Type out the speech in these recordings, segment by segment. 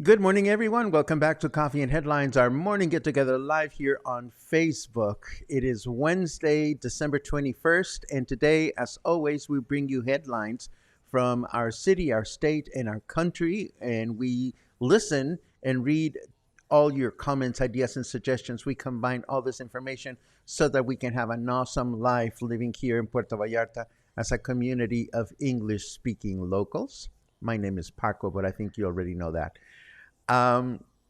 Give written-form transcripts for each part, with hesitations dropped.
Good morning, everyone. Welcome back to Coffee and Headlines, our morning get together live here on Facebook. It is Wednesday, December 21st, and today, as always, we bring you headlines from our city, our state, and our country, and we listen and read all your comments, ideas, and suggestions. We combine all this information so that we can have an awesome life living here in Puerto Vallarta as a community of English-speaking locals. My name is Paco, but I think you already know that.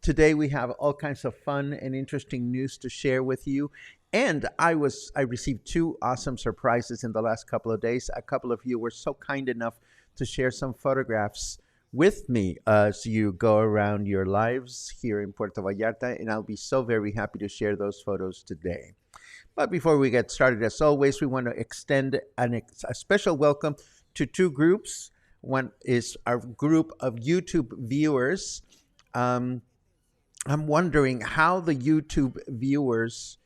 Today we have all kinds of fun and interesting news to share with you. And I received two awesome surprises in the last couple of days. A couple of you were so kind enough to share some photographs with me as you go around your lives here in Puerto Vallarta, and I'll be so very happy to share those photos today. But before we get started, as always, we want to extend a special welcome to two groups. One is our group of YouTube viewers. I'm wondering how the YouTube viewers,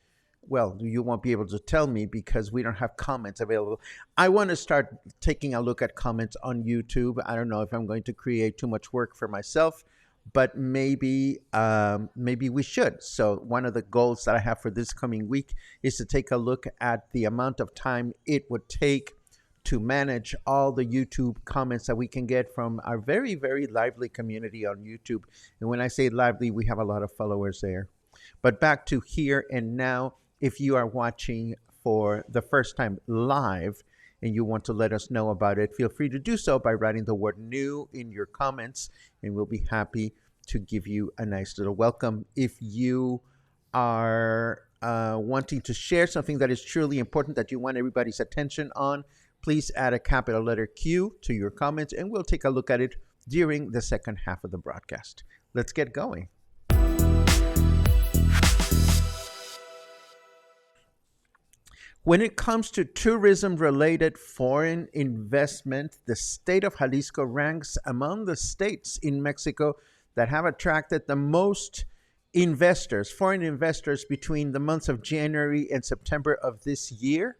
well, you won't be able to tell me because we don't have comments available. I want to start taking a look at comments on YouTube. I don't know if I'm going to create too much work for myself, but maybe we should. So one of the goals that I have for this coming week is to take a look at the amount of time it would take to manage all the YouTube comments that we can get from our very, very lively community on YouTube. And when I say lively, we have a lot of followers there. But back to here and now, if you are watching for the first time live and you want to let us know about it, feel free to do so by writing the word new in your comments, and we'll be happy to give you a nice little welcome. If you are wanting to share something that is truly important that you want everybody's attention on, please add a capital letter Q to your comments, and we'll take a look at it during the second half of the broadcast. Let's get going. When it comes to tourism-related foreign investment, the state of Jalisco ranks among the states in Mexico that have attracted the most investors, foreign investors, between the months of January and September of this year.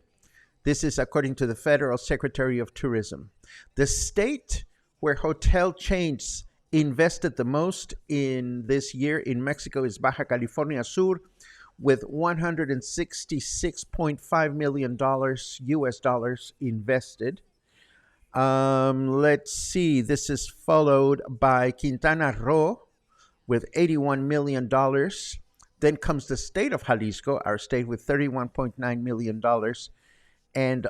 This is according to the Federal Secretary of Tourism. The state where hotel chains invested the most in this year in Mexico is Baja California Sur, with $166.5 million US dollars invested. Let's see, this is followed by Quintana Roo with $81 million. Then comes the state of Jalisco, our state, with $31.9 million. And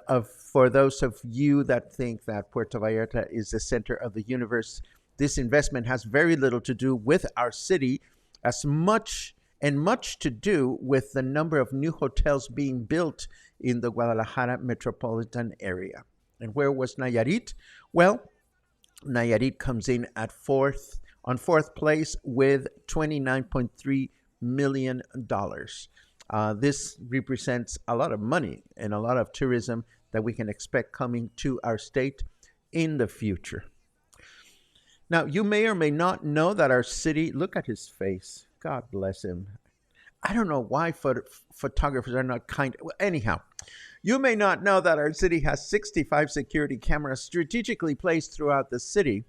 for those of you that think that Puerto Vallarta is the center of the universe, this investment has very little to do with our city, as much to do with the number of new hotels being built in the Guadalajara metropolitan area. And where was Nayarit? Well, Nayarit comes in at fourth place with $29.3 million. This represents a lot of money and a lot of tourism that we can expect coming to our state in the future. Now, you may or may not know that our city, look at his face. God bless him. I don't know why photographers are not kind. Well, anyhow, you may not know that our city has 65 security cameras strategically placed throughout the city.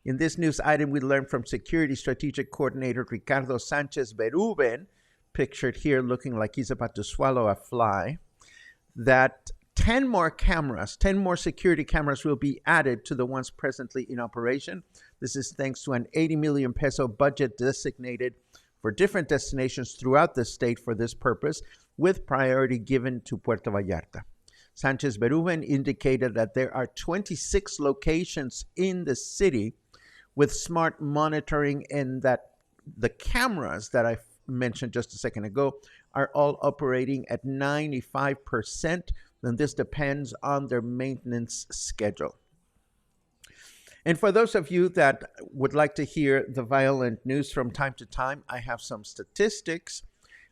In this news item, we learned from Security Strategic Coordinator Ricardo Sanchez Beruben, pictured here looking like he's about to swallow a fly, that 10 more cameras, 10 more security cameras will be added to the ones presently in operation. This is thanks to an 80 million peso budget designated for different destinations throughout the state for this purpose, with priority given to Puerto Vallarta. Sanchez Beruben indicated that there are 26 locations in the city with smart monitoring, and that the cameras that I mentioned just a second ago are all operating at 95%, and this depends on their maintenance schedule. And for those of you that would like to hear the violent news from time to time, I have some statistics.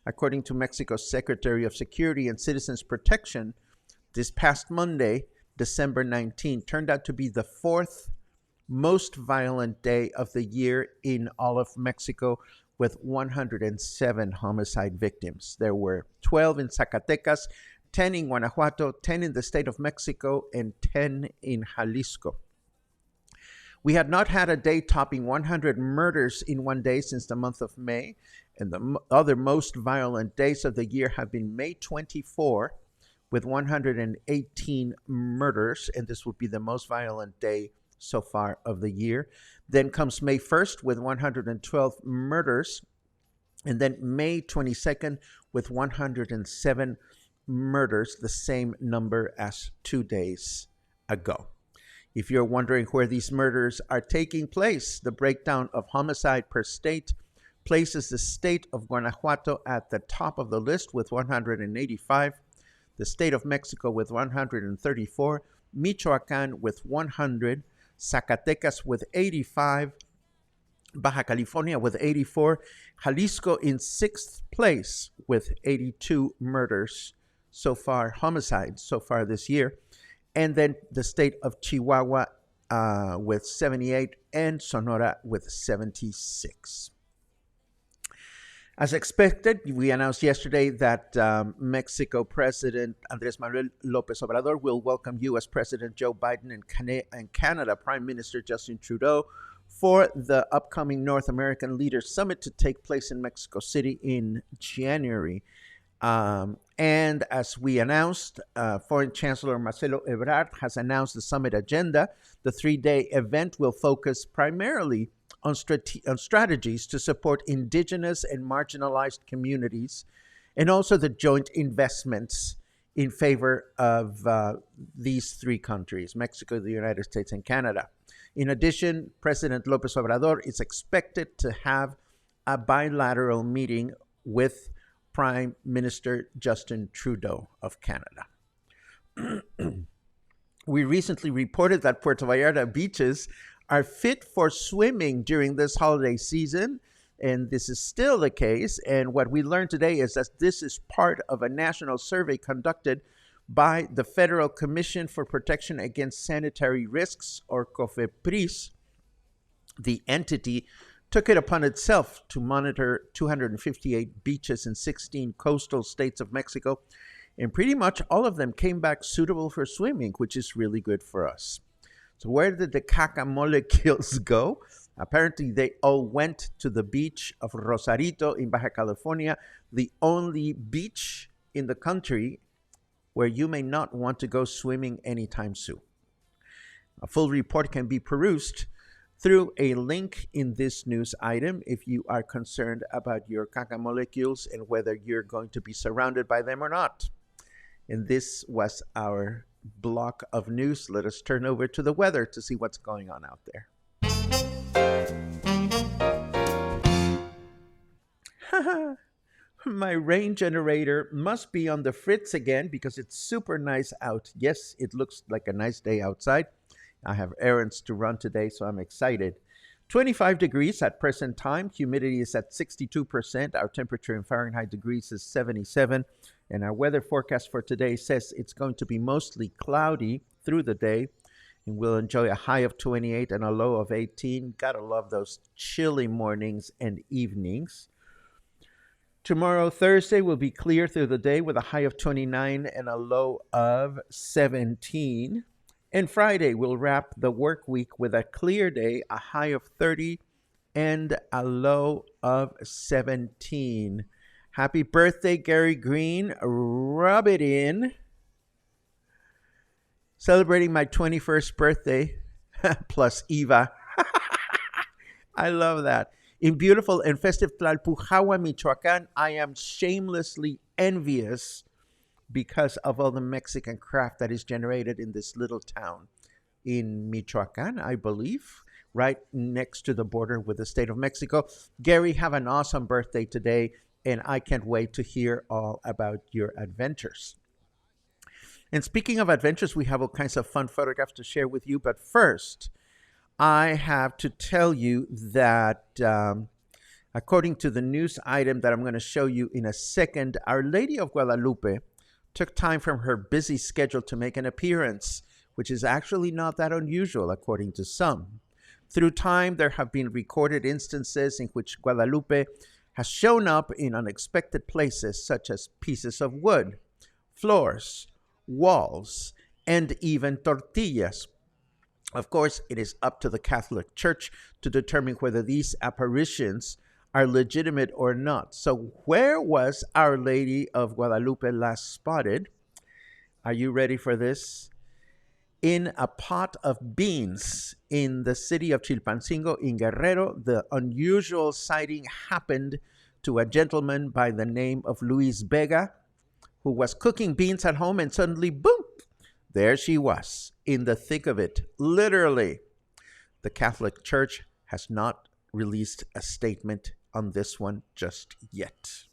According to Mexico's Secretary of Security and Citizens Protection, this past Monday, December 19, turned out to be the fourth most violent day of the year in all of Mexico, with 107 homicide victims. There were 12 in Zacatecas, 10 in Guanajuato, 10 in the state of Mexico, and 10 in Jalisco. We had not had a day topping 100 murders in one day since the month of May, and the other most violent days of the year have been May 24, with 118 murders, and this would be the most violent day so far of the year. Then comes May 1st with 112 murders, and then May 22nd with 107 murders, the same number as 2 days ago. If you're wondering where these murders are taking place, the breakdown of homicide per state places the state of Guanajuato at the top of the list with 185, the state of Mexico with 134, Michoacán with 100, Zacatecas with 85, Baja California with 84, Jalisco in 6th place with 82 murders so far, homicides so far this year, and then the state of Chihuahua with 78 and Sonora with 76. As expected, we announced yesterday that Mexico President Andrés Manuel López Obrador will welcome U.S. President Joe Biden and Canada Prime Minister Justin Trudeau for the upcoming North American Leaders Summit to take place in Mexico City in January. And as we announced, Foreign Chancellor Marcelo Ebrard has announced the summit agenda. The 3-day event will focus primarily on strategies to support indigenous and marginalized communities, and also the joint investments in favor of these three countries, Mexico, the United States, and Canada. In addition, President López Obrador is expected to have a bilateral meeting with Prime Minister Justin Trudeau of Canada. We recently reported that Puerto Vallarta beaches are fit for swimming during this holiday season, and this is still the case. And what we learned today is that this is part of a national survey conducted by the Federal Commission for Protection Against Sanitary Risks, or COFEPRIS. The entity took it upon itself to monitor 258 beaches in 16 coastal states of Mexico, and pretty much all of them came back suitable for swimming, which is really good for us. So where did the caca molecules go? Apparently, they all went to the beach of Rosarito in Baja California, the only beach in the country where you may not want to go swimming anytime soon. A full report can be perused through a link in this news item if you are concerned about your caca molecules and whether you're going to be surrounded by them or not. And this was our block of news. Let us turn over to the weather to see what's going on out there. My rain generator must be on the fritz again because it's super nice out. Yes, it looks like a nice day outside. I have errands to run today, so I'm excited. 25 degrees at present time. Humidity is at 62%. Our temperature in Fahrenheit degrees is 77. And our weather forecast for today says it's going to be mostly cloudy through the day and we'll enjoy a high of 28 and a low of 18. Gotta love those chilly mornings and evenings. Tomorrow, Thursday, will be clear through the day with a high of 29 and a low of 17. And Friday, we'll wrap the work week with a clear day, a high of 30 and a low of 17. Happy birthday, Gary Green. Rub it in. Celebrating my 21st birthday, plus Eva. I love that. In beautiful and festive Tlalpujahua, Michoacan, I am shamelessly envious because of all the Mexican craft that is generated in this little town in Michoacan, I believe, right next to the border with the state of Mexico. Gary, have an awesome birthday today, and I can't wait to hear all about your adventures. And speaking of adventures, we have all kinds of fun photographs to share with you. But first, I have to tell you that according to the news item that I'm going to show you in a second, Our Lady of Guadalupe took time from her busy schedule to make an appearance, which is actually not that unusual, according to some. Through time, there have been recorded instances in which Guadalupe has shown up in unexpected places, such as pieces of wood, floors, walls, and even tortillas. Of course, it is up to the Catholic Church to determine whether these apparitions are legitimate or not. So, where was Our Lady of Guadalupe last spotted? Are you ready for this? In a pot of beans in the city of Chilpancingo in Guerrero. The unusual sighting happened to a gentleman by the name of Luis Vega, who was cooking beans at home, and suddenly, boom, there she was, in the thick of it, literally. The Catholic Church has not released a statement on this one just yet.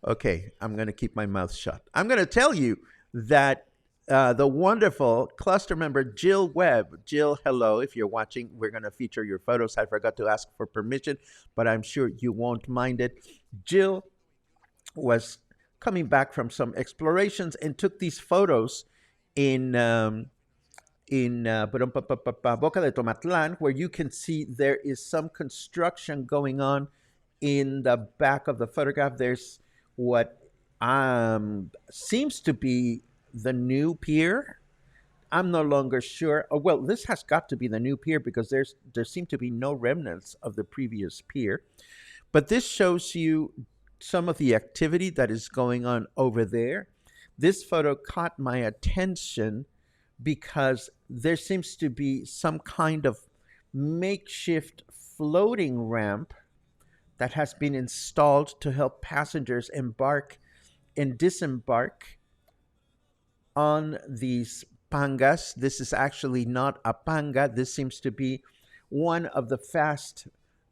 Okay, I'm going to keep my mouth shut. I'm going to tell you that the wonderful cluster member Jill Webb. Jill, hello. If you're watching, we're going to feature your photos. I forgot to ask for permission, but I'm sure you won't mind it. Jill was coming back from some explorations and took these photos in Boca de Tomatlan, where you can see there is some construction going on in the back of the photograph. There's what seems to be the new pier. I'm no longer sure. Oh, well, this has got to be the new pier because there seem to be no remnants of the previous pier. But this shows you some of the activity that is going on over there. This photo caught my attention because there seems to be some kind of makeshift floating ramp that has been installed to help passengers embark and disembark on these pangas. This is actually not a panga. This seems to be one of the fast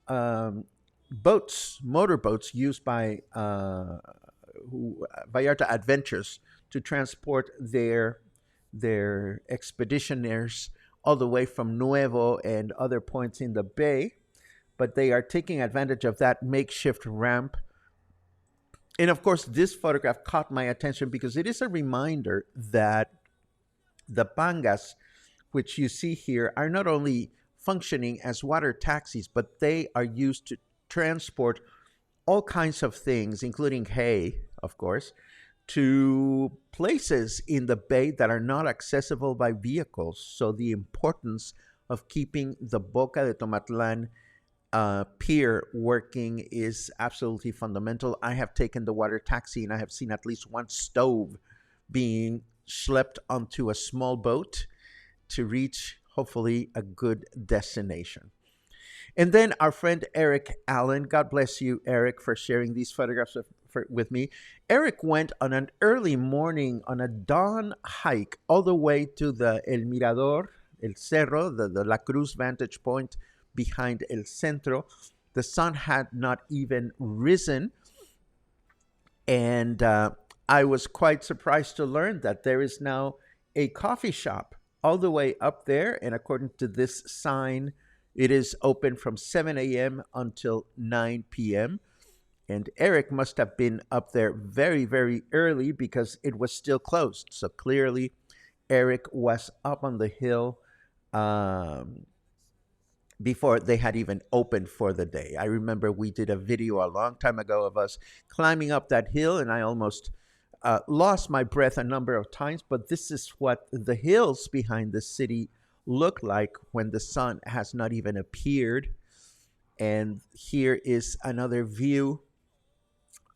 boats, motorboats used by Vallarta Adventures to transport their expeditioners all the way from Nuevo and other points in the bay. But they are taking advantage of that makeshift ramp. And of course, this photograph caught my attention because it is a reminder that the pangas, which you see here, are not only functioning as water taxis, but they are used to transport all kinds of things, including hay, of course, to places in the bay that are not accessible by vehicles. So the importance of keeping the Boca de Tomatlan pier working is absolutely fundamental. I have taken the water taxi and I have seen at least one stove being schlepped onto a small boat to reach, hopefully, a good destination. And then our friend Eric Allen, God bless you, Eric, for sharing these photographs with me. Eric went on an early morning, on a dawn hike, all the way to the El Mirador, El Cerro, the La Cruz vantage point behind El Centro. The sun had not even risen. And I was quite surprised to learn that there is now a coffee shop all the way up there. And according to this sign, it is open from 7 a.m. until 9 p.m. And Eric must have been up there very, very early because it was still closed. So clearly, Eric was up on the hill um, before they had even opened for the day. I remember we did a video a long time ago of us climbing up that hill, and I almost lost my breath a number of times. But this is what the hills behind the city look like when the sun has not even appeared. And here is another view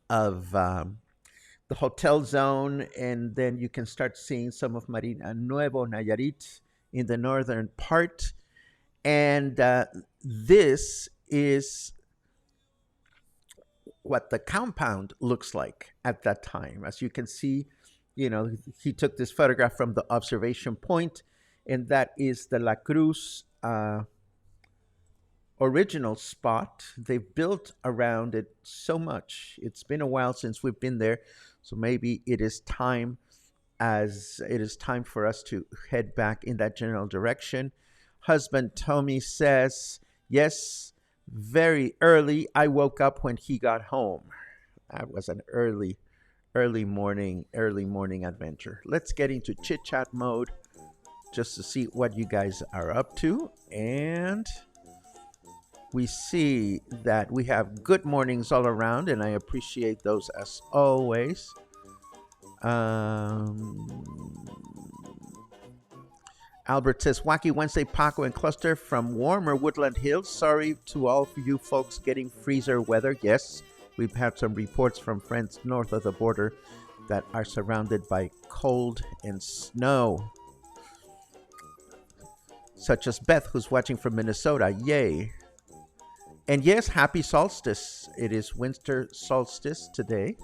of the hotel zone, and then you can start seeing some of Marina Nuevo Nayarit in the northern part. And this is what the compound looks like at that time. As you can see, he took this photograph from the observation point, and that is the La Cruz original spot. They've built around it so much. It's been a while since we've been there, so maybe it is time for us to head back in that general direction. Husband Tommy says, yes, very early. I woke up when he got home. That was an early morning adventure. Let's get into chit chat mode just to see what you guys are up to. And we see that we have good mornings all around, and I appreciate those as always. Albert says, Wacky Wednesday, Paco and Cluster from warmer Woodland Hills. Sorry to all of you folks getting freezer weather. Yes, we've had some reports from friends north of the border that are surrounded by cold and snow. Such as Beth, who's watching from Minnesota. Yay. And yes, happy solstice. It is winter solstice today.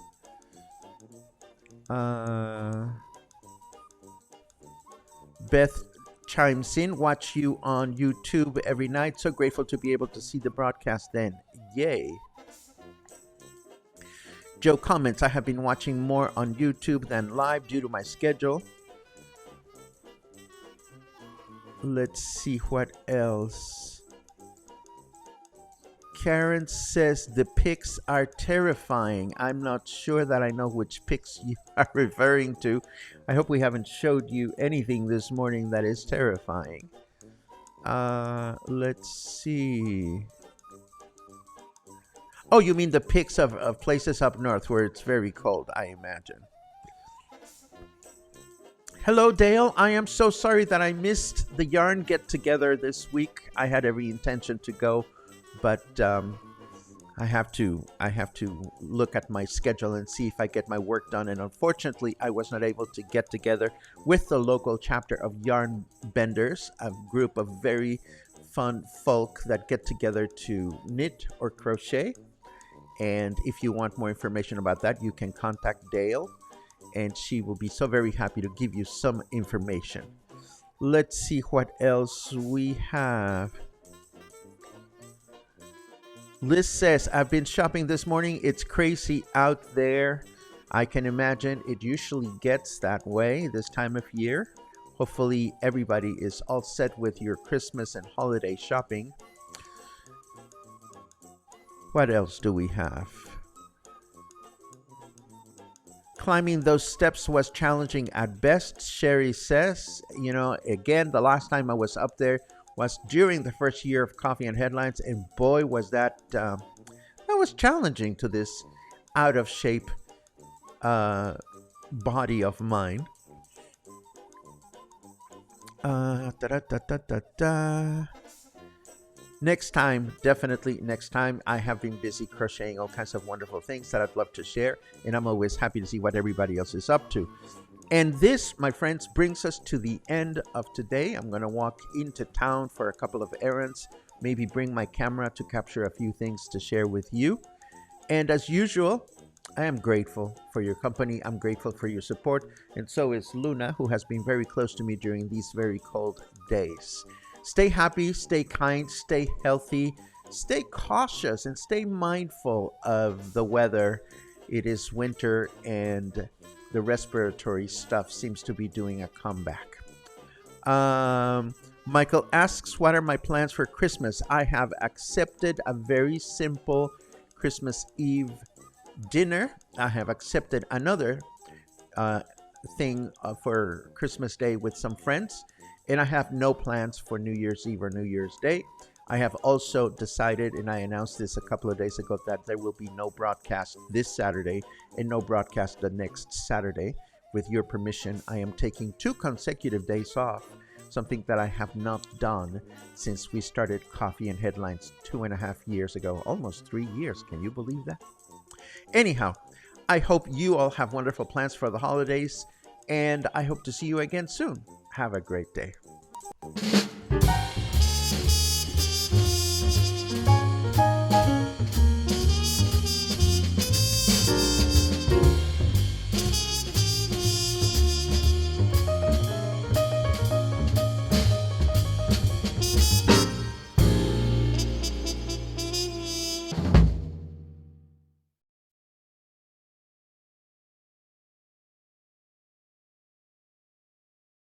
Beth chimes in, watch you on YouTube every night. So grateful to be able to see the broadcast then. Yay. Joe comments, I have been watching more on YouTube than live due to my schedule. Let's see what else. Karen says the pics are terrifying. I'm not sure that I know which pics you are referring to. I hope we haven't showed you anything this morning that is terrifying. Let's see. Oh, you mean the pics of places up north where it's very cold, I imagine. Hello, Dale. I am so sorry that I missed the yarn get-together this week. I had every intention to go, but I have to look at my schedule and see if I get my work done. And unfortunately, I was not able to get together with the local chapter of Yarn Benders, a group of very fun folk that get together to knit or crochet. And if you want more information about that, you can contact Dale, and she will be so very happy to give you some information. Let's see what else we have. Liz says, I've been shopping this morning. It's crazy out there. I can imagine it usually gets that way this time of year. Hopefully everybody is all set with your Christmas and holiday shopping. What else do we have? Climbing those steps was challenging at best, Sherry says. You know, again, the last time I was up there was during the first year of Coffee and Headlines, and boy, was that was challenging to this out of shape body of mine. Next time, definitely next time. I have been busy crocheting all kinds of wonderful things that I'd love to share, and I'm always happy to see what everybody else is up to. And this, my friends, brings us to the end of today. I'm going to walk into town for a couple of errands, maybe bring my camera to capture a few things to share with you. And as usual, I am grateful for your company. I'm grateful for your support. And so is Luna, who has been very close to me during these very cold days. Stay happy, stay kind, stay healthy, stay cautious, and stay mindful of the weather. It is winter, and the respiratory stuff seems to be doing a comeback. Michael asks, what are my plans for Christmas? I have accepted a very simple Christmas Eve dinner. I have accepted another thing for Christmas Day with some friends, and I have no plans for New Year's Eve or New Year's Day. I have also decided, and I announced this a couple of days ago, that there will be no broadcast this Saturday and no broadcast the next Saturday. With your permission, I am taking 2 consecutive days off, something that I have not done since we started Coffee and Headlines 2.5 years ago, almost 3 years. Can you believe that? Anyhow, I hope you all have wonderful plans for the holidays, and I hope to see you again soon. Have a great day.